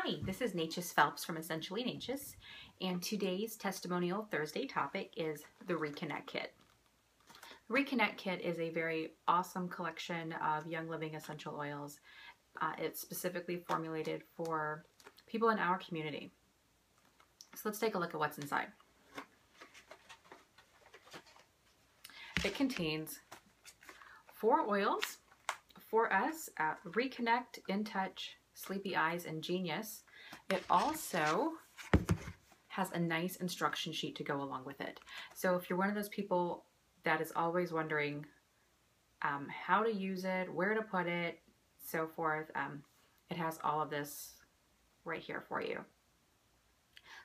Hi, this is Natchez Phelps from Essentially Natchez, and today's Testimonial Thursday topic is the Reconnect Kit. The Reconnect Kit is a very awesome collection of Young Living essential oils. It's specifically formulated for people in our community. So let's take a look at what's inside. It contains 4 oils for us, Reconnect, In Touch, Sleepy Eyes, and Genius. It also has a nice instruction sheet to go along with it. So if you're one of those people that is always wondering how to use it, where to put it, so forth, it has all of this right here for you.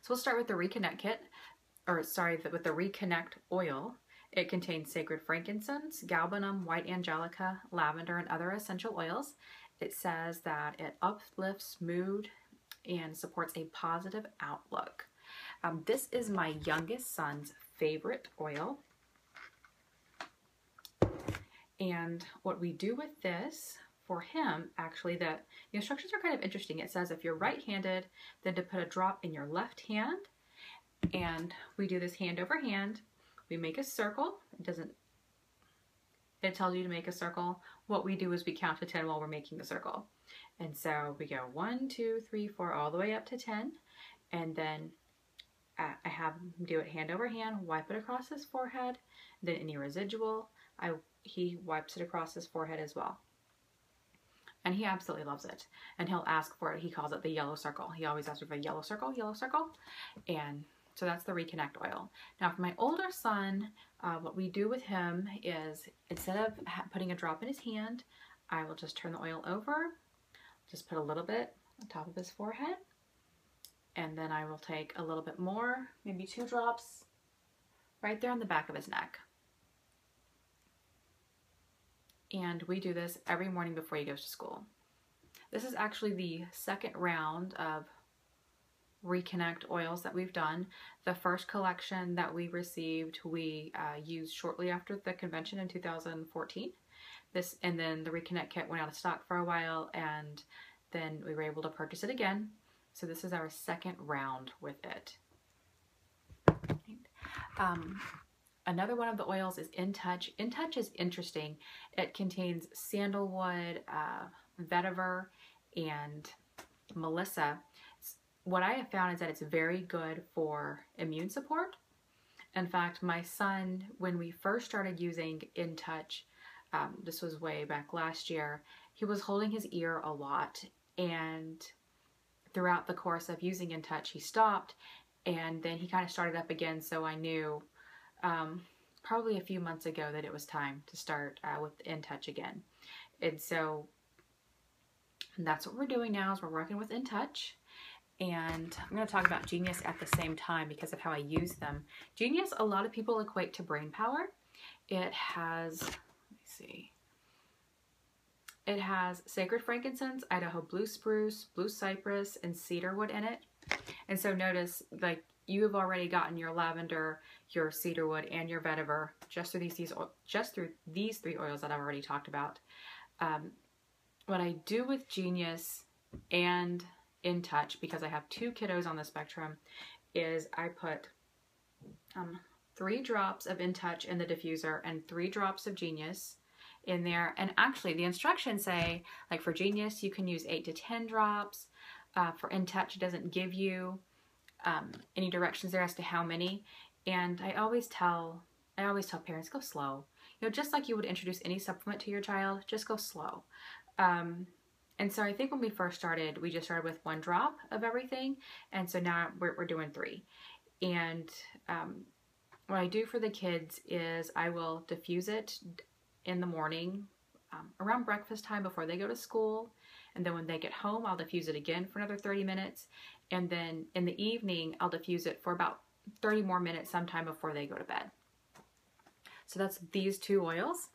So we'll start with the Reconnect Kit, with the Reconnect oil. It contains sacred frankincense, galbanum, white angelica, lavender, and other essential oils. It says that it uplifts mood and supports a positive outlook. This is my youngest son's favorite oil. And what we do with this for him, actually, the instructions are kind of interesting. It says if you're right-handed, then to put a drop in your left hand. And we do this hand over hand. We make a circle. It tells you to make a circle. What we do is we count to 10 while we're making the circle. And so we go 1, 2, 3, 4, all the way up to 10. And then I have him do it hand over hand, wipe it across his forehead. Then any residual, he wipes it across his forehead as well. And he absolutely loves it. And he'll ask for it. He calls it the yellow circle. He always asks for a yellow circle, yellow circle. And so that's the Reconnect oil. Now for my older son, what we do with him is instead of putting a drop in his hand, I will just turn the oil over, just put a little bit on top of his forehead, and then I will take a little bit more, maybe 2 drops, right there on the back of his neck. And we do this every morning before he goes to school. This is actually the second round of Reconnect oils that we've done. The first collection that we received, we used shortly after the convention in 2014. And then the Reconnect Kit went out of stock for a while, and then we were able to purchase it again. So this is our second round with it. Another one of the oils is In Touch. In Touch is interesting. It contains sandalwood, vetiver, and melissa. What I have found is that it's very good for immune support. In fact, my son, when we first started using In Touch, this was way back last year, he was holding his ear a lot, and throughout the course of using In Touch, he stopped, and then he kind of started up again, so I knew probably a few months ago that it was time to start with In Touch again. And so that's what we're doing now, is we're working with In Touch. And I'm going to talk about Genius at the same time because of how I use them. Genius, a lot of people equate to brain power. It has, let me see, it has sacred frankincense, Idaho blue spruce, blue cypress, and cedarwood in it. And so notice, like, you have already gotten your lavender, your cedarwood, and your vetiver just through these 3 oils that I've already talked about. What I do with Genius and In Touch, because I have 2 kiddos on the spectrum, is I put 3 drops of In Touch in the diffuser and 3 drops of Genius in there. And actually the instructions say, like for Genius, you can use 8 to 10 drops. For In Touch, it doesn't give you any directions there as to how many. And I always tell parents, go slow. You know, just like you would introduce any supplement to your child, just go slow. And so I think when we first started, we just started with 1 drop of everything. And so now we're doing 3. And what I do for the kids is I will diffuse it in the morning around breakfast time before they go to school. And then when they get home, I'll diffuse it again for another 30 minutes. And then in the evening, I'll diffuse it for about 30 more minutes sometime before they go to bed. So that's these 2 oils.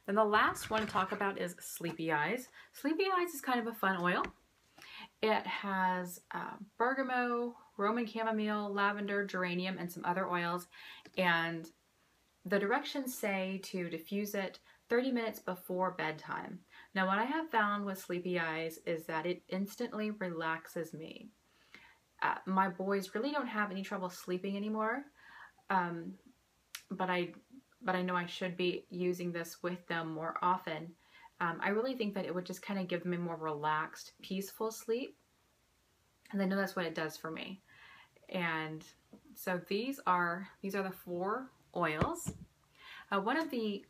Then the last one to talk about is Sleepy Eyes. Sleepy Eyes is kind of a fun oil. It has bergamot, Roman chamomile, lavender, geranium, and some other oils. And the directions say to diffuse it 30 minutes before bedtime. Now, what I have found with sleepy eyes is that it instantly relaxes me. My boys really don't have any trouble sleeping anymore, but I know I should be using this with them more often. I really think that it would just kind of give them a more relaxed, peaceful sleep, and I know that's what it does for me. And so these are the 4 oils. One of the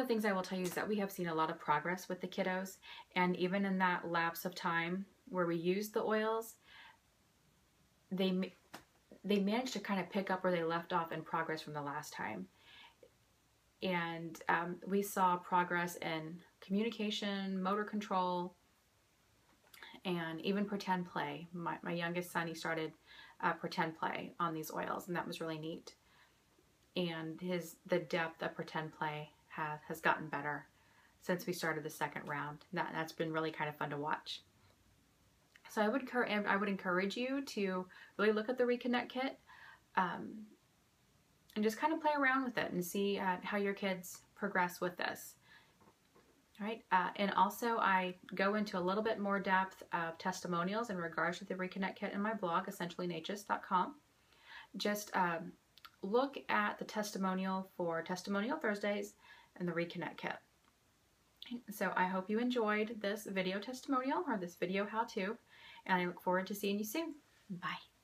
things I will tell you is that we have seen a lot of progress with the kiddos, and even in that lapse of time where we used the oils, they managed to kind of pick up where they left off in progress from the last time. And we saw progress in communication, motor control, and even pretend play. My youngest son, he started pretend play on these oils, and that was really neat. And the depth of pretend play has gotten better since we started the second round. That's been really kind of fun to watch. So I would encourage you to really look at the Reconnect Kit and just kind of play around with it and see how your kids progress with this. All right, and also I go into a little bit more depth of testimonials in regards to the Reconnect Kit in my blog, essentiallynatures.com. Just look at the testimonial for Testimonial Thursdays and the Reconnect Kit. So I hope you enjoyed this video testimonial or this video how-to, and I look forward to seeing you soon. Bye.